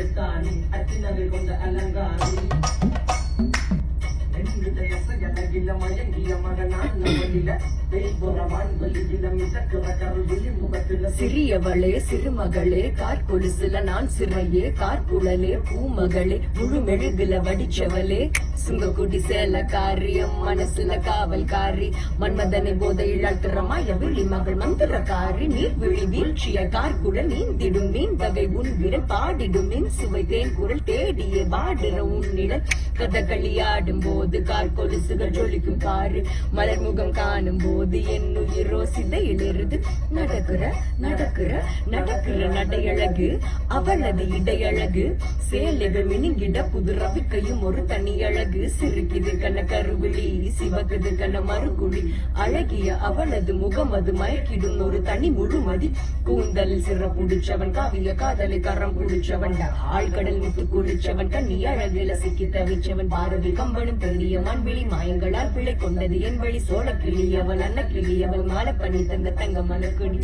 எழுத்தாணி அச்சினவை கொண்ட அலங்காரி சிறியவளே சிறுமகளே கார்கொலுசுல நான் சிறையே கார்குழலே பூமகளே முழு மெழுகுல வடிச்சவளே சுங்கக்குடி சேலக்காரியம் மனசுல காவல்காரி மன்மதனை போதையில் அழ்த்துறமாய விழி மகள் மந்திரக்காரி நீர்விழி வீழ்ச்சிய கார்குழல் நீந்திடும் மீன் வகை உன் விரல் பாடிடும் மின் சுவை தேன் குரல் தேடிய வாடுற உன்னிடல் கதகளியாடும் போது கார்கொலுசுகள் ஜொலிக்கும் பாரு மலர் முகம் காணும் போது என் உயிரோ சிதையிலிருந்து நடக்கிற நடக்கிற நடக்கிற நடையழகு அவளது இடையழகு சேலைகள் மினுங்கிட புது ரவிக்கையும் ஒரு தனி அழகு சிரிக்குது கண்ண கருவிழி சிவக்குது கண்ண மறுகுழி அழகிய அவளது முகமது மயக்கிடும் ஒரு தனி முழுமதி கூந்தலில் சிற புடிச்சவன் காவிய காதலை கரம் புடிச்சவன் ஆழ்கடல் முத்து குளிச்சவன் கண்ணி அழகுல சிக்கி தவிச்சவன் பாரதி கம்பனும் பெரிய மண்வெளி மாயங்களால் பிழை கொண்டது என் வழி சோழ கிளியவள் அன்ன கிளியவள் மாலை பண்ணி தந்த தங்க மலர்கொடி